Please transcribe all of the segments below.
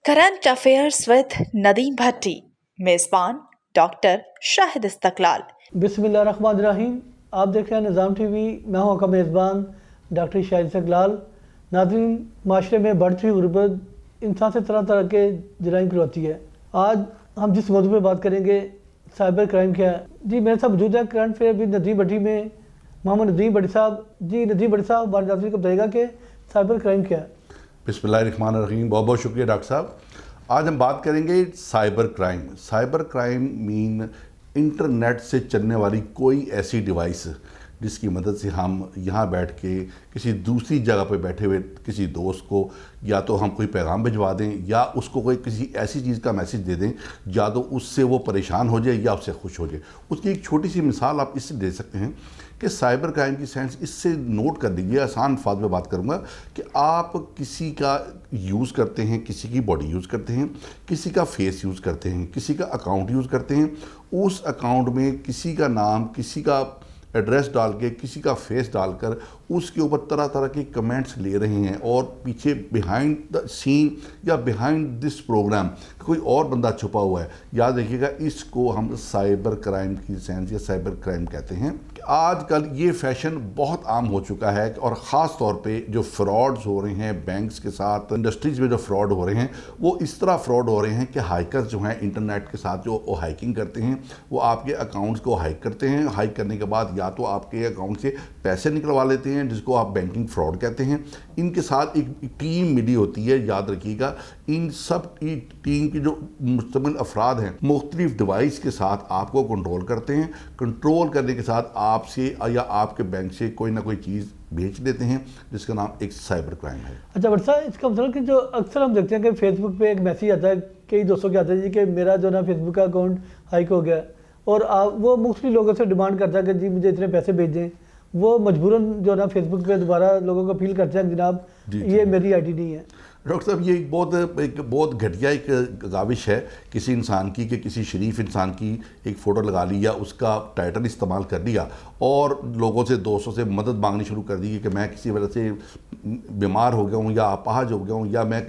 Current affairs with Nadeem भट्टी, मेज़बान doctor Shahid Istiklal. बिस्मिल्लाहिर्रहमानिर्रहीम। आप देख रहे हैं निज़ाम टीवी। मैं हूं आपका मेज़बान डॉक्टर शाहिद इस्तकलाल। नाज़रीन, माशरे में बढ़ती गुर्बत इंसान से तरह तरह के जराइम करवाती है। आज हम जिस मौजू पर बात करेंगे, साइबर क्राइम क्या है। जी, मेरे साथ मौजूद है करंट अफेयर विद नदीम भट्टी में मोहम्मद नदीम भट्टी साहब। जी नदीम भट्टी साहब, हमारे नाज़रीन को बताइएगा कि साइबर क्राइम क्या है। बिस्मिल्लाहिर्रहमानिर्रहीम। बहुत बहुत शुक्रिया डॉक्टर साहब। आज हम बात करेंगे cyber crime. Cyber crime mean internet से चलने वाली कोई ऐसी डिवाइस जिसकी मदद से हम यहाँ बैठ के किसी दूसरी जगह पे बैठे हुए किसी दोस्त को या तो हम कोई पैगाम भिजवा दें या उसको कोई किसी ऐसी चीज़ का मैसेज दे दें, या तो उससे वो परेशान हो जाए या उससे खुश हो जाए। उसकी एक छोटी सी मिसाल आप इससे दे सकते हैं कि साइबर क्राइम की सेंस इससे नोट कर लीजिए। आसान अल्फाज में बात करूँगा कि आप किसी का यूज़ करते हैं, किसी की बॉडी यूज़ करते हैं, किसी का फेस यूज़ करते हैं, किसी का अकाउंट यूज़ करते हैं। उस अकाउंट में किसी का नाम, किसी का एड्रेस डाल के, किसी का फेस डालकर उसके ऊपर तरह तरह के कमेंट्स ले रहे हैं और पीछे बिहाइंड द सीन या बिहाइंड दिस प्रोग्राम कोई और बंदा छुपा हुआ है। याद रखिएगा, इसको हम साइबर क्राइम की सेंस या साइबर क्राइम कहते हैं। आजकल ये फैशन बहुत आम हो चुका है और ख़ास तौर पे जो फ्रॉड्स हो रहे हैं बैंक्स के साथ, इंडस्ट्रीज़ में जो फ्रॉड हो रहे हैं, वो इस तरह फ्रॉड हो रहे हैं कि हाइकर्स जो हैं इंटरनेट के साथ जो हाइकिंग करते हैं, वो आपके अकाउंट्स को हाइक करते हैं। हाइक करने के बाद या तो आपके अकाउंट से पैसे निकलवा लेते हैं, जिसको आप बैंकिंग फ्रॉड कहते हैं। इनके साथ एक टीम मिली होती है। याद रखिएगा, इन सब की टीम की जो मुश्तमिल अफराद हैं मुख्तलिफ डिवाइस के साथ आपको कंट्रोल करते हैं। कंट्रोल करने के साथ आपसे या आपके बैंक से कोई ना कोई चीज़ बेच देते हैं, जिसका नाम एक साइबर क्राइम है। अच्छा बट साहब, इसका मतलब कि जो अक्सर हम देखते हैं कि फेसबुक पे एक मैसेज आता है, कई दोस्तों के आता है जी कि मेरा जो ना फेसबुक का अकाउंट हाइक हो गया, और वो मुख्तलिफ लोगों से डिमांड करता है कि जी मुझे इतने पैसे भेज दें। वो मजबूरन जो ना फेसबुक पे दोबारा लोगों को अपील करते हैं जनाब ये मेरी आईडी नहीं है। डॉक्टर साहब, ये एक बहुत घटिया एक गाविश है किसी इंसान की कि किसी शरीफ इंसान की एक फ़ोटो लगा ली या उसका टाइटल इस्तेमाल कर लिया और लोगों से, दोस्तों से मदद मांगनी शुरू कर दी कि मैं किसी वजह से बीमार हो गया हूँ या अपाहज हो गया हूँ या मैं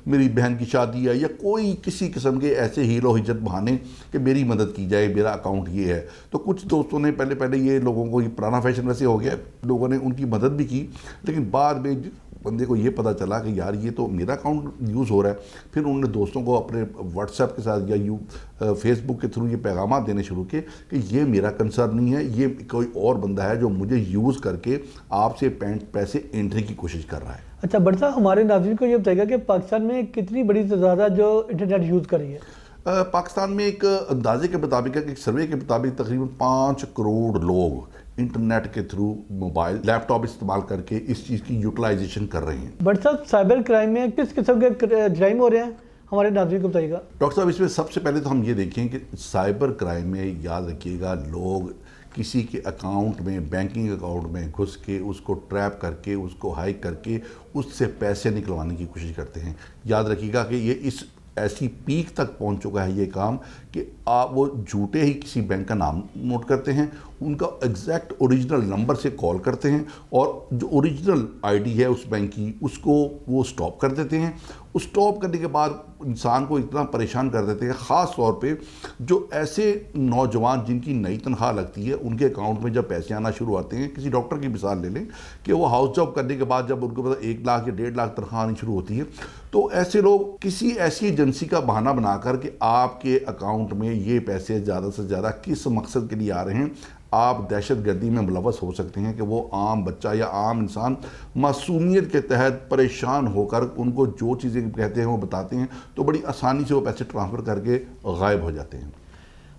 मेरी बहन की शादी है या कोई किसी किस्म के ऐसे हीरो हिज्जत बहाने कि मेरी मदद की जाए, मेरा अकाउंट ये है। तो कुछ दोस्तों ने पहले ये लोगों को, ये पुराना फैशन वैसे हो गया, लोगों ने उनकी मदद भी की, लेकिन बाद में बंदे को ये पता चला कि यार ये तो मेरा अकाउंट यूज़ हो रहा है। फिर उन्होंने दोस्तों को अपने व्हाट्सएप के साथ या फेसबुक के थ्रू ये पैगाम देने शुरू किए कि ये मेरा कंसर्न नहीं है, ये कोई और बंदा है जो मुझे यूज़ करके आपसे पैसे एंट्री की कोशिश कर रहा है। अच्छा बट साहब, हमारे नाज़रीन को ये बताएगा कि पाकिस्तान में कितनी बड़ी तादाद जो इंटरनेट यूज़ कर रही है। पाकिस्तान में एक अंदाजे के मुताबिक, एक सर्वे के मुताबिक तकरीबन 5 करोड़ लोग इंटरनेट के थ्रू मोबाइल, लैपटॉप इस्तेमाल करके इस चीज़ की यूटिलाइजेशन कर रहे हैं। बट साहब, साइबर क्राइम में किस किस्म के क्राइम हो रहे हैं, हमारे नाज़रीन को बताइएगा। डॉक्टर साहब, इसमें सबसे पहले तो हम ये देखें कि साइबर क्राइम में, याद रखिएगा, लोग किसी के अकाउंट में, बैंकिंग अकाउंट में घुस के उसको ट्रैप करके, उसको हाइक करके उससे पैसे निकलवाने की कोशिश करते हैं। याद रखिएगा कि ये इस ऐसी पीक तक पहुंच चुका है ये काम कि आप वो झूठे ही किसी बैंक का नाम नोट करते हैं, उनका एग्जैक्ट ओरिजिनल नंबर से कॉल करते हैं और जो ओरिजिनल आईडी है उस बैंक की उसको वो स्टॉप कर देते हैं। उस स्टॉप करने के बाद इंसान को इतना परेशान कर देते हैं, ख़ास तौर पे जो ऐसे नौजवान जिनकी नई तनख्वाह लगती है उनके अकाउंट में जब पैसे आना शुरू आते हैं। किसी डॉक्टर की मिसाल ले लें कि वो हाउस जॉब करने के बाद जब उनको पता 1 लाख या 1.5 लाख तनख्वाह आनी शुरू होती है, तो ऐसे लोग किसी ऐसी एजेंसी का बहाना बनाकर कि आपके अकाउंट में ये पैसे ज़्यादा से ज़्यादा किस मकसद के लिए आ रहे हैं, आप दहशत गर्दी में मुलव्वस हो सकते हैं कि वो आम बच्चा या आम इंसान मासूमियत के तहत परेशान होकर उनको जो चीज़ें कहते हैं वो बताते हैं, तो बड़ी आसानी से वो पैसे ट्रांसफ़र करके गायब हो जाते हैं।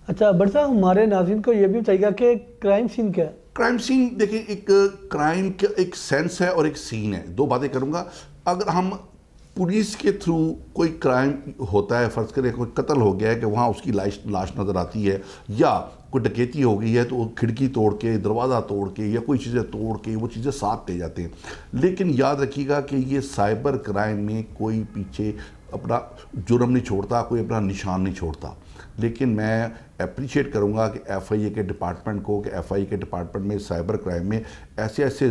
अच्छा बट साहब, हमारे नाज़रीन को ये भी बताइएगा कि क्राइम सीन क्या है। क्राइम सीन देखिए, एक क्राइम का एक सेंस है और एक सीन है। 2 बातें करूँगा। अगर हम पुलिस के थ्रू कोई क्राइम होता है, फ़र्ज़ करें कोई कत्ल हो गया है कि वहाँ उसकी लाश नज़र आती है, या कोई डकैती हो गई है तो खिड़की तोड़ के, दरवाज़ा तोड़ के या कोई चीज़ें तोड़ के वो चीज़ें साथ ले जाते हैं। लेकिन याद रखिएगा कि ये साइबर क्राइम में कोई पीछे अपना जुर्म नहीं छोड़ता, कोई अपना निशान नहीं छोड़ता। लेकिन मैं अप्रिशिएट करूंगा कि एफआईए के डिपार्टमेंट को, कि एफआईए के डिपार्टमेंट में साइबर क्राइम में ऐसे ऐसे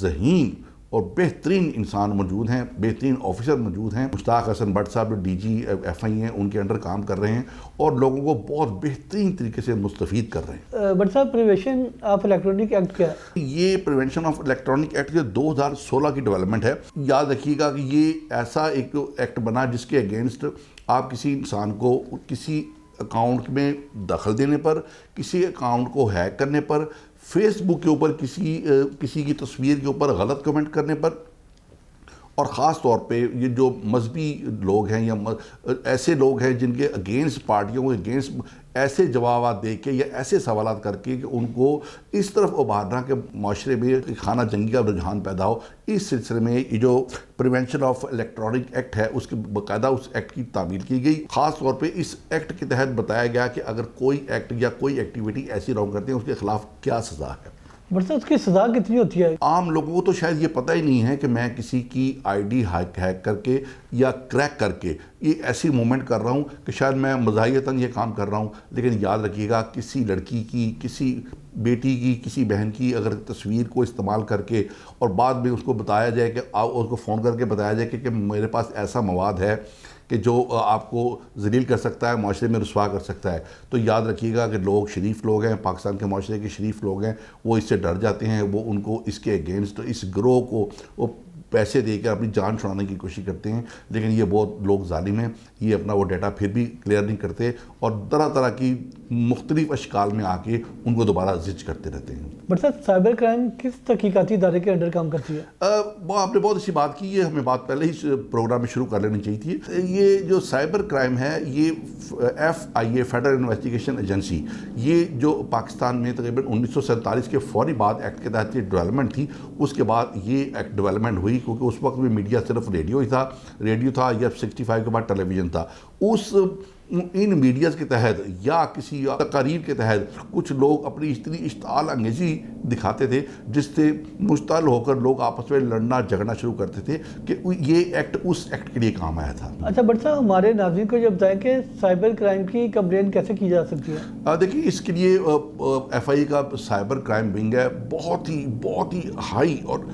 ज़हीन और बेहतरीन इंसान मौजूद हैं, बेहतरीन ऑफिसर मौजूद हैं। मुश्ताक हसन भट्ट साहब जो DG FI हैं, उनके अंडर काम कर रहे हैं और लोगों को बहुत बेहतरीन तरीके से मुस्तफ़ीद कर रहे हैं। भट्ट साहब, प्रिवेंशन ऑफ इलेक्ट्रॉनिक एक्ट क्या है? ये प्रिवेंशन ऑफ इलेक्ट्रॉनिक एक्ट जो 2016 की डेवलपमेंट है। याद रखिएगा कि ये ऐसा एक एक्ट बना जिसके अगेंस्ट आप किसी इंसान को किसी अकाउंट में दखल देने पर, किसी अकाउंट को हैक करने पर, फेसबुक के ऊपर किसी की तस्वीर के ऊपर गलत कमेंट करने पर, और ख़ास तौर पे ये जो मजहबी लोग हैं या ऐसे लोग हैं जिनके अगेंस्ट पार्टियों के अगेंस्ट ऐसे जवाब दे के या ऐसे सवाल करके कि उनको इस तरफ उभारना कि माशरे में खाना जंगी का रुझान पैदा हो, इस सिलसिले में ये जो प्रिवेंशन ऑफ इलेक्ट्रॉनिक एक्ट है उसकी बाकायदा उस एक्ट की तामील की गई। ख़ास तौर पे इस एक्ट के तहत बताया गया कि अगर कोई एक्ट या कोई एक्टिविटी ऐसी रॉन्ग करते हैं उसके खिलाफ क्या सज़ा है। भट्ट साहब, उसकी सज़ा कितनी होती है? आम लोगों को तो शायद ये पता ही नहीं है कि मैं किसी की ID हैक करके या क्रैक करके ये ऐसी मूवमेंट कर रहा हूँ कि शायद मैं मज़ाहियतन ये काम कर रहा हूँ। लेकिन याद रखिएगा, किसी लड़की की, किसी बेटी की, किसी बहन की अगर तस्वीर को इस्तेमाल करके और बाद में उसको बताया जाए कि उसको फ़ोन करके बताया जाए कि मेरे पास ऐसा मवाद है कि जो आपको ज़लील कर सकता है, माशरे में रुसवा कर सकता है, तो याद रखिएगा कि लोग शरीफ लोग हैं, पाकिस्तान के माशरे के शरीफ लोग हैं, वो इससे डर जाते हैं। वो उनको इसके अगेंस्ट इस गिरोह को वो पैसे देकर अपनी जान छुड़ाने की कोशिश करते हैं। लेकिन ये बहुत लोग जालिम हैं, ये अपना वो डाटा फिर भी क्लियर नहीं करते और तरह तरह की मुख्तलिफ अशकाल में आके उनको दोबारा जिज करते रहते हैं। बट सर, साइबर क्राइम किस तहकीकाती इदारे के अंडर काम करती है? आपने बहुत अच्छी बात की, ये हमें बात पहले ही प्रोग्राम में शुरू कर लेनी चाहिए थी। ये जो साइबर क्राइम है, ये FIA फेडरल इन्वेस्टिगेशन एजेंसी, ये जो पाकिस्तान में तकरीबन 1947 के फौरी बाद एक्ट के तहत ये डेवलपमेंट थी। उसके बाद ये एक्ट डेवलपमेंट हुई क्योंकि उस वक्त में मीडिया सिर्फ रेडियो था या 65 के बाद टेलीविज़न था। इन मीडियाज़ के तहत या किसी तकारीर के तहत कुछ लोग अपनी इतनी इश्ताल अंगेज़ी दिखाते थे जिससे मुश्ताल होकर लोग आपस में लड़ना झगड़ना शुरू करते थे कि ये एक्ट उस एक्ट के लिए काम आया था। अच्छा बट साहब, हमारे नाज़रीन को ये बताएं कि साइबर क्राइम की कंप्लेंट कैसे की जा सकती है? देखिए, इसके लिए FIA का साइबर क्राइम विंग है, बहुत ही हाई और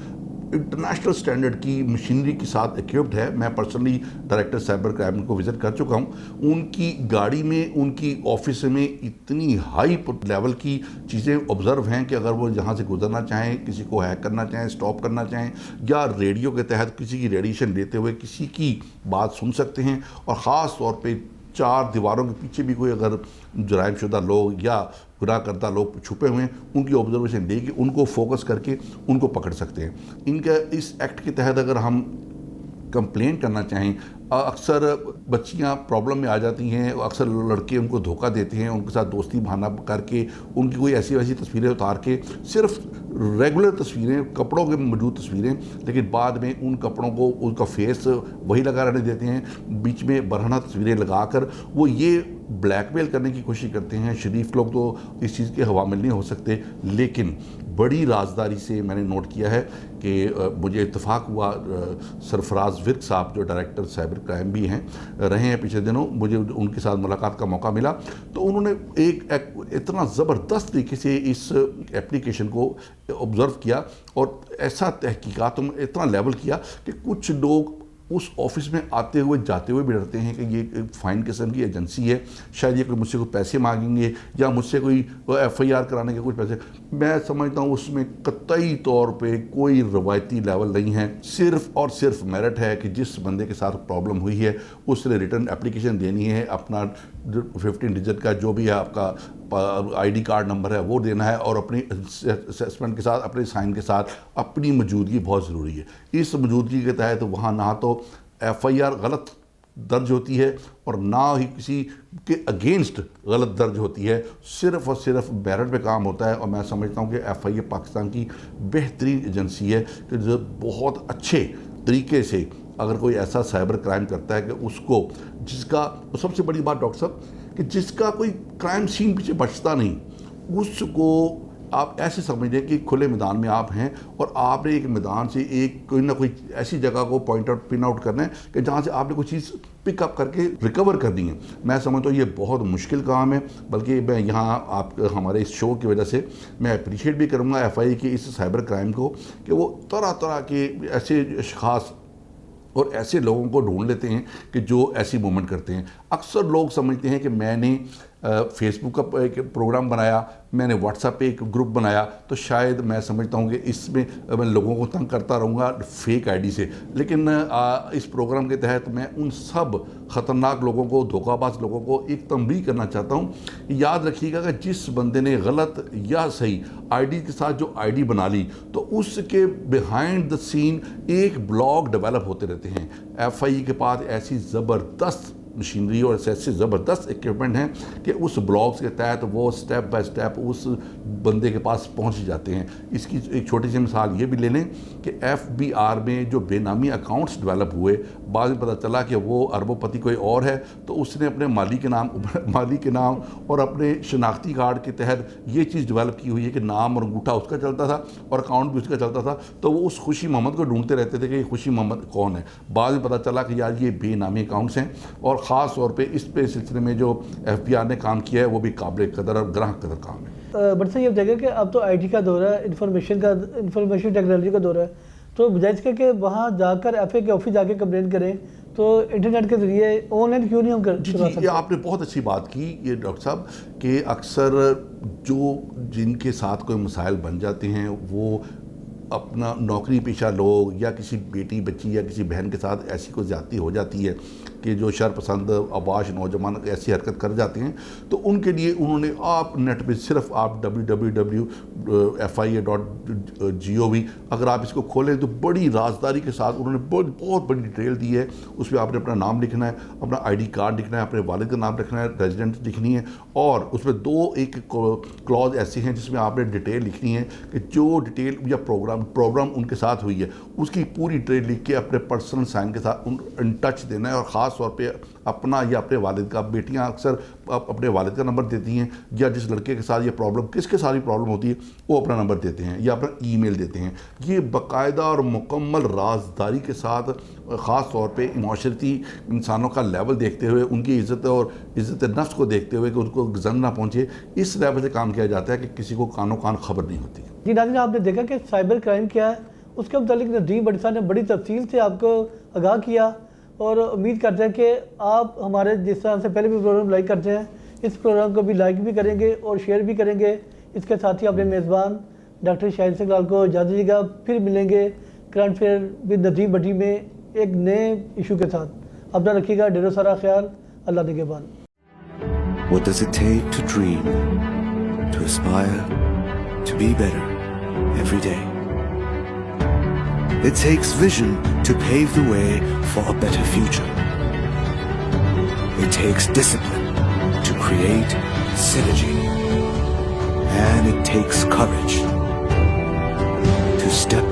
इंटरनेशनल स्टैंडर्ड की मशीनरी के साथ इक्विप्ड है। मैं पर्सनली डायरेक्टर साइबर क्राइम को विज़िट कर चुका हूँ। उनकी गाड़ी में, उनकी ऑफिस में इतनी हाई लेवल की चीज़ें ऑब्ज़र्व हैं कि अगर वो यहाँ से गुजरना चाहें, किसी को हैक करना चाहें, स्टॉप करना चाहें, या रेडियो के तहत किसी की रेडिएशन लेते हुए किसी की बात सुन सकते हैं। और ख़ास तौर पे 4 दीवारों के पीछे भी कोई अगर जराइम शुदा लोग या गुनाह करता लोग छुपे हुए हैं, उनकी ऑब्जर्वेशन लेके उनको फोकस करके उनको पकड़ सकते हैं। इनका इस एक्ट के तहत अगर हम कंप्लेन करना चाहें, अक्सर बच्चियां प्रॉब्लम में आ जाती हैं, अक्सर लड़के उनको धोखा देते हैं, उनके साथ दोस्ती बहाना करके उनकी कोई ऐसी वैसी तस्वीरें उतार के, सिर्फ रेगुलर तस्वीरें, कपड़ों के मौजूद तस्वीरें, लेकिन बाद में उन कपड़ों को उनका फेस वही लगा रहने देते हैं, बीच में बरहना तस्वीरें लगाकर वो ये ब्लैकमेल करने की कोशिश करते हैं। शरीफ लोग तो इस चीज़ के हवामिल नहीं हो सकते, लेकिन बड़ी राजदारी से मैंने नोट किया है कि मुझे इत्तेफाक हुआ, सरफराज विर्क साहब जो डायरेक्टर साइबर क्राइम भी हैं रहे हैं पिछले दिनों, मुझे उनके साथ मुलाकात का मौका मिला, तो उन्होंने एक इतना ज़बरदस्त तरीके से इस एप्लीकेशन को ऑब्ज़र्व किया और ऐसा तहकीकात में इतना लेवल किया कि कुछ लोग उस ऑफिस में आते हुए जाते हुए भी डरते हैं कि ये एक फाइन किस्म की एजेंसी है, शायद ये कोई मुझसे कुछ पैसे मांगेंगे या मुझसे कोई FIR कराने के कुछ पैसे। मैं समझता हूँ उसमें कतई तौर पे कोई रवायती लेवल नहीं है, सिर्फ और सिर्फ मेरिट है कि जिस बंदे के साथ प्रॉब्लम हुई है उसने रिटर्न एप्लीकेशन देनी है, अपना 15 डिजिट का जो भी है आपका ID कार्ड नंबर है वो देना है और अपनी असेसमेंट के साथ, अपने साइन के साथ अपनी मौजूदगी बहुत ज़रूरी है। इस मौजूदगी के तहत वहाँ ना तो FIR गलत दर्ज होती है और ना ही किसी के अगेंस्ट गलत दर्ज होती है, सिर्फ और सिर्फ मेरिट पे काम होता है। और मैं समझता हूँ कि FIA पाकिस्तान की बेहतरीन एजेंसी है कि जो बहुत अच्छे तरीके से अगर कोई ऐसा साइबर क्राइम करता है कि उसको, जिसका सबसे बड़ी बात डॉक्टर साहब कि जिसका कोई क्राइम सीन पीछे बचता नहीं, उसको आप ऐसे समझ लें कि खुले मैदान में आप हैं और आपने एक मैदान से एक कोई ना कोई ऐसी जगह को पिन आउट करना है कि जहाँ से आपने कोई चीज़ पिकअप करके रिकवर करनी है। मैं समझता हूँ ये बहुत मुश्किल काम है, बल्कि मैं यहाँ आप हमारे इस शो की वजह से मैं अप्रिशिएट भी करूँगा FIA की इस साइबर क्राइम को कि वो तरह तरह के ऐसे अशख़ास और ऐसे लोगों को ढूंढ लेते हैं कि जो ऐसी मूवमेंट करते हैं। अक्सर लोग समझते हैं कि मैंने फेसबुक का एक प्रोग्राम बनाया, मैंने व्हाट्सएप पे एक ग्रुप बनाया, तो शायद मैं समझता हूँ कि इसमें मैं लोगों को तंग करता रहूँगा फेक आईडी से। लेकिन इस प्रोग्राम के तहत मैं उन सब ख़तरनाक लोगों को, धोखाबाज लोगों को एक तंबीह करना चाहता हूँ। याद रखिएगा कि जिस बंदे ने गलत या सही आईडी के साथ जो आईडी बना ली, तो उसके बिहाइंड द सीन एक ब्लॉग डेवलप होते रहते हैं। FIA के पास ऐसी ज़बरदस्त मशीनरी और ऐसे ज़बरदस्त इक्विपमेंट हैं कि उस ब्लॉग्स के तहत वो स्टेप बाय स्टेप उस बंदे के पास पहुंच जाते हैं। इसकी एक छोटी सी मिसाल ये भी ले लें कि FBR में जो बेनामी अकाउंट्स डेवलप हुए, बाद में पता चला कि वो अरबोपति कोई और है, तो उसने अपने मालिक के नाम और अपने शनाख्ती कार्ड के तहत ये चीज़ डेवलप की हुई है कि नाम और अंगूठा उसका चलता था और अकाउंट भी उसका चलता था। तो वो उस खुशी मोहम्मद को ढूंढते रहते थे कि ये खुशी मोहम्मद कौन है। बाद में पता चला कि यार ये बेनामी अकाउंट्स हैं, और ख़ास तौर पे इस पे सिलसिले में जो FBR ने काम किया है वो भी काबिल कदर और ग्राहक कदर काम है। बट सर ये बताइएगा कि अब तो IT का दौर है, इंफॉर्मेशन टेक्नोलॉजी का दौर है, तो बजाय इसके कि वहाँ जाकर FIA के ऑफिस जाके कंप्लेन करें, तो इंटरनेट के ज़रिए ऑनलाइन क्यों नहीं हम कर जी ये आपने बहुत अच्छी बात की ये डॉक्टर साहब, कि अक्सर जिनके साथ कोई मसाइल बन जाते हैं वो अपना नौकरी पेशा लोग या किसी बेटी बच्ची या किसी बहन के साथ ऐसी कोई ज़्यादती हो जाती है कि जो शरपसंद अवाश नौजवान ऐसी हरकत कर जाते हैं, तो उनके लिए उन्होंने आप नेट पे सिर्फ आप www.fia.gov अगर आप इसको खोलें तो बड़ी राजदारी के साथ उन्होंने बहुत बड़ी डिटेल दी है। उसमें आपने अपना नाम लिखना है, अपना ID कार्ड लिखना है, अपने वालिद का नाम लिखना है, रेजिडेंस लिखनी है, और उसमें 2 एक क्लॉज ऐसे हैं जिसमें आपने डिटेल लिखनी है कि जो डिटेल या प्रॉब्लम उनके साथ हुई है उसकी पूरी डिटेल लिख के अपने पर्सनल साइन के साथ इन टच देना है। और ख़ास तौर पे अपना या अपने वालिद का, बेटियां अक्सर अपने वालिद का नंबर देती हैं, या जिस लड़के के साथ ये प्रॉब्लम किसके सारी प्रॉब्लम होती है वो अपना नंबर देते हैं या अपना ईमेल देते हैं। ये बाकायदा और मुकम्मल राजदारी के साथ ख़ास तौर पे माशरती इंसानों का लेवल देखते हुए, उनकी इज़्ज़त और इज़्ज़त नफ्स को देखते हुए कि उनको गज़न ना पहुँचे, इस लेवल से काम किया जाता है कि किसी को कानो कान खबर नहीं होती। जी नाज़रीन, आपने देखा कि साइबर क्राइम क्या है, उसके मुतालिक नदीम भट्टी साहब ने बड़ी तफसील से आपको आगाह किया, और उम्मीद करते हैं कि आप हमारे जिस तरह से पहले भी प्रोग्राम लाइक करते हैं, इस प्रोग्राम को भी लाइक भी करेंगे और शेयर भी करेंगे। इसके साथ ही अपने मेज़बान डॉक्टर शाहिद इस्तकलाल को इजाज़त दीजिएगा। फिर मिलेंगे करंट अफेयर विद नदीम भट्टी में एक नए इशू के साथ। अपना रखिएगा ढेरों सारा ख्याल। अल्लाह निगहबान। What does it take to dream, to aspire, to be better every day? It takes vision to pave the way for a better future. It takes discipline to create synergy. And it takes courage to step